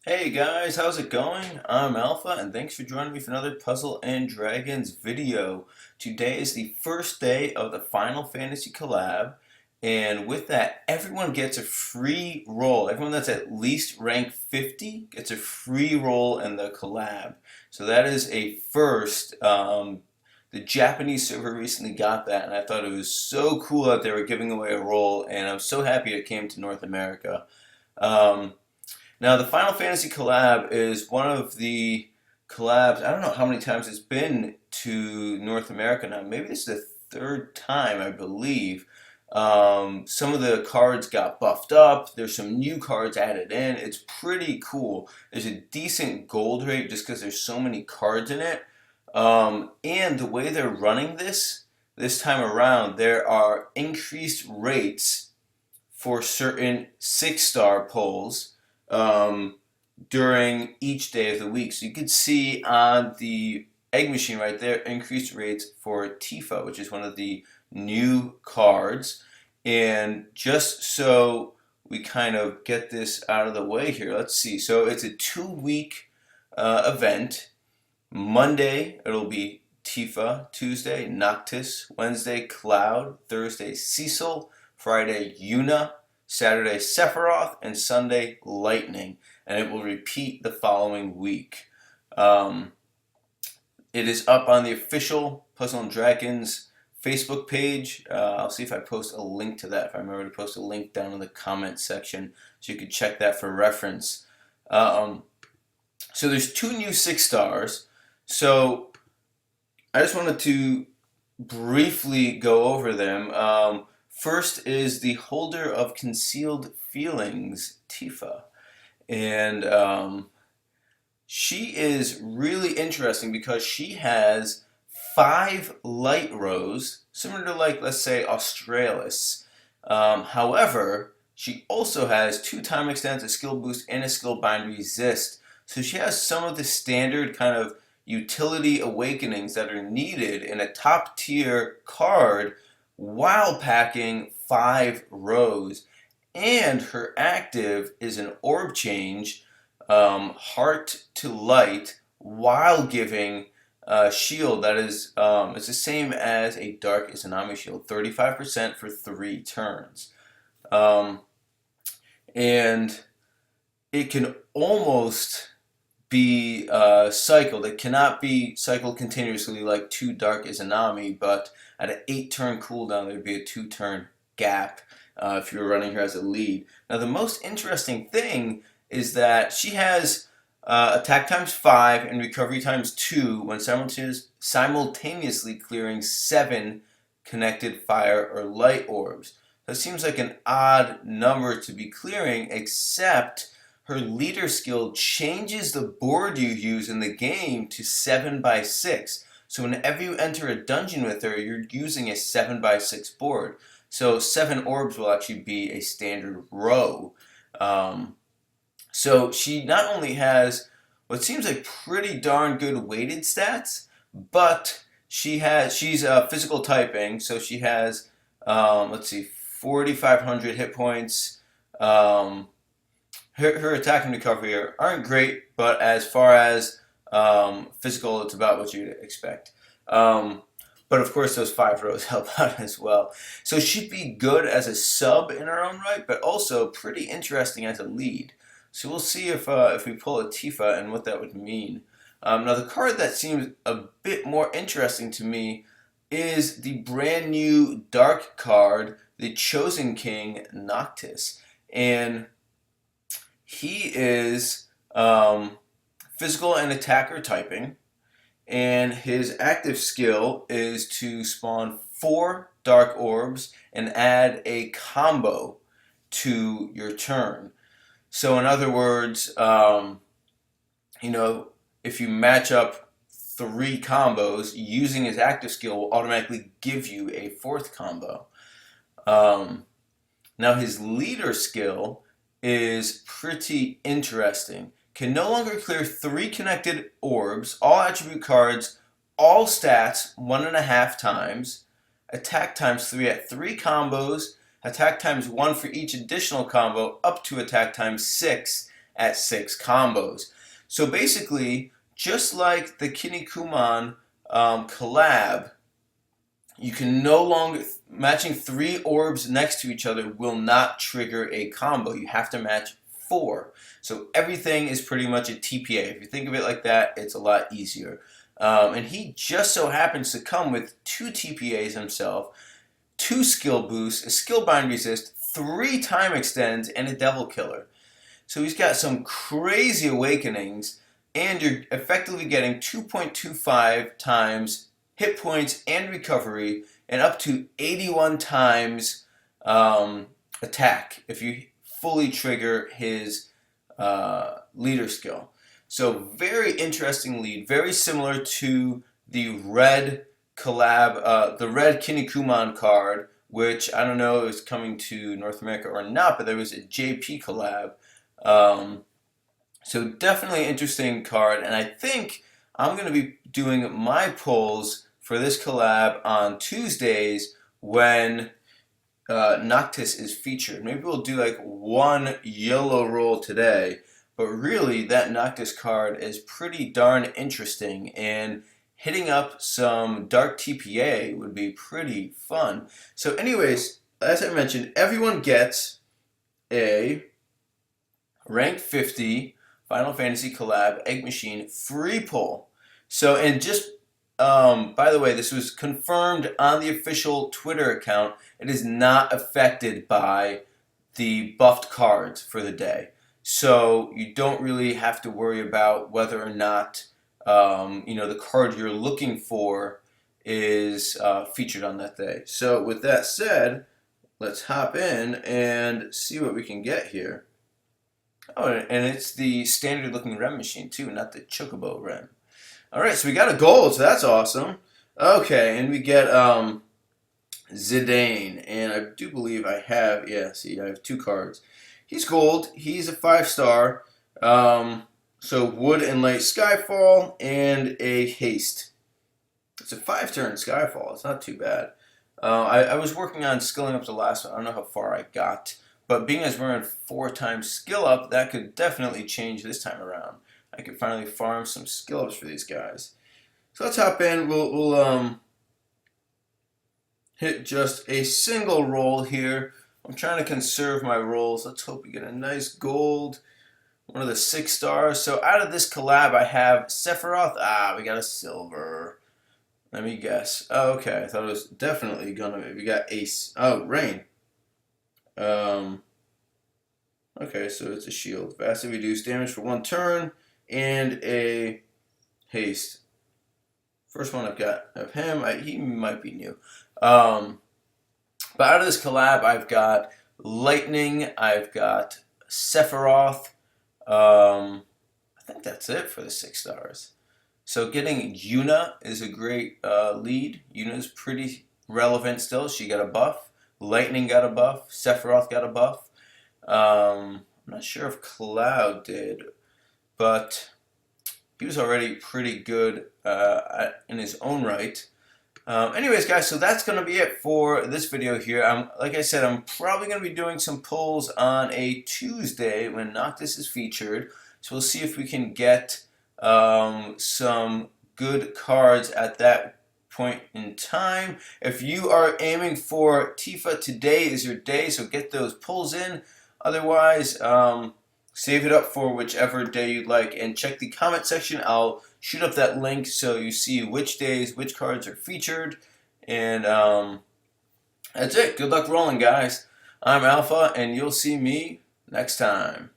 Hey guys, how's it going? I'm Alpha, and thanks for joining me for another Puzzle and Dragons video. Today is the first day of the Final Fantasy Collab, and with that, everyone gets a free roll. Everyone that's at least rank 50 gets a free roll in the Collab. So that is a first. The Japanese server recently got that, and I thought it was so cool that they were giving away a roll, and I'm so happy it came to North America. Um, Now, the Final Fantasy collab is one of the collabs. I don't know how many times it's been to North America now. Maybe this is the third time, I believe. Some of the cards got buffed up. There's some new cards added in. It's pretty cool. There's a decent gold rate just because there's so many cards in it. And the way they're running this time around, there are increased rates for certain 6-star polls um, during each day of the week. So you could see on the egg machine right there increased rates for Tifa, which is one of the new cards. And just so we kind of get this out of the way here, let's see. So it's a 2-week event. Monday it'll be Tifa, Tuesday Noctis, Wednesday Cloud, Thursday Cecil, Friday Yuna, Saturday Sephiroth, and Sunday Lightning, and it will repeat the following week. Um, it is up on the official Puzzle and Dragons Facebook page. I'll see if I post a link to that, if I remember to post a link down in the comment section, so you can check that for reference. Um, so there's 2 new 6-stars. So I just wanted to briefly go over them. First is the holder of concealed feelings, Tifa. And she is really interesting because she has 5 light rows, similar to, like, let's say, Australis. However, she also has 2 time extends, a skill boost, and a skill bind resist. So she has some of the standard kind of utility awakenings that are needed in a top tier card while packing 5 rows. And her active is an orb change, heart to light, while giving a shield that is it's the same as a Dark Izanami shield, 35% for 3 turns. Um, and it can almost be cycled. It cannot be cycled continuously like 2 Dark Izanami, but at an 8-turn cooldown, there'd be a 2-turn gap if you were running her as a lead. Now, the most interesting thing is that she has attack times 5 and recovery times 2 when simultaneously clearing 7 connected fire or light orbs. That seems like an odd number to be clearing, except her leader skill changes the board you use in the game to 7x6. So whenever you enter a dungeon with her, you're using a 7x6 board. So 7 orbs will actually be a standard row. So she not only has what seems like pretty darn good weighted stats, but she's physical typing, so she has let's see, 4,500 hit points. Her attack and recovery aren't great, but as far as physical, it's about what you'd expect. But of course, those 5 rows help out as well. So she'd be good as a sub in her own right, but also pretty interesting as a lead. So we'll see if we pull a Tifa and what that would mean. Now, the card that seems a bit more interesting to me is the brand new dark card, the Chosen King Noctis. And he is physical and attacker typing, and his active skill is to spawn 4 dark orbs and add a combo to your turn. So in other words, if you match up 3 combos, using his active skill will automatically give you a 4th combo. Now his leader skill is pretty interesting. Can no longer clear 3 connected orbs, all attribute cards, all stats 1.5 times, attack times 3 at 3 combos, attack times 1 for each additional combo up to attack times 6, at 6 combos. So basically, just like the Kinnikuman collab, you can no longer, matching 3 orbs next to each other will not trigger a combo. You have to match 4. So everything is pretty much a TPA. If you think of it like that, it's a lot easier. And he just so happens to come with 2 TPAs himself, 2 skill boosts, a skill bind resist, 3 time extends, and a devil killer. So he's got some crazy awakenings, and you're effectively getting 2.25 times hit points and recovery, and up to 81 times attack if you fully trigger his leader skill. So very interesting lead, very similar to the red collab, the red Kinnikuman card, which I don't know if it's coming to North America or not, but there was a JP collab. So definitely interesting card, and I think I'm going to be doing my polls for this collab on Tuesdays when Noctis is featured. Maybe we'll do like one YOLO roll today, but really that Noctis card is pretty darn interesting, and hitting up some dark TPA would be pretty fun. So anyways, as I mentioned, everyone gets a rank 50 Final Fantasy Collab Egg Machine free pull. So, and just by the way, this was confirmed on the official Twitter account. It is not affected by the buffed cards for the day. So you don't really have to worry about whether or not the card you're looking for is featured on that day. So with that said, let's hop in and see what we can get here. Oh, and it's the standard looking REM machine too, not the Chocobo REM. Alright, so we got a gold, so that's awesome. Okay, and we get Zidane, and I do believe I have, yeah, see, I have 2 cards. He's gold, he's a 5-star, so Wood and Light Skyfall, and a Haste. It's a 5-turn Skyfall, it's not too bad. I was working on skilling up the last one, I don't know how far I got, but being as we're in 4 times skill up, that could definitely change this time around. I could finally farm some skill ups for these guys. So let's hop in. We'll hit just a single roll here. I'm trying to conserve my rolls. Let's hope we get a nice gold. One of the 6 stars. So out of this collab, I have Sephiroth. Ah, we got a silver. Let me guess. Oh, okay, I thought it was definitely gonna be. We got Ace. Oh, Rain. Okay, so it's a shield. Vastly reduced damage for 1 turn. And a Haste. First one I've got of him. He might be new. But out of this collab, I've got Lightning. I've got Sephiroth. I think that's it for the 6 stars. So getting Yuna is a great lead. Yuna's pretty relevant still. She got a buff. Lightning got a buff. Sephiroth got a buff. I'm not sure if Cloud did, but he was already pretty good in his own right. Anyways, guys, so that's going to be it for this video here. Like I said, I'm probably going to be doing some polls on a Tuesday when Noctis is featured. So we'll see if we can get some good cards at that point in time. If you are aiming for Tifa, today is your day, so get those polls in. Otherwise, save it up for whichever day you'd like, and check the comment section. I'll shoot up that link so you see which days, which cards are featured. And that's it. Good luck rolling, guys. I'm Alpha, and you'll see me next time.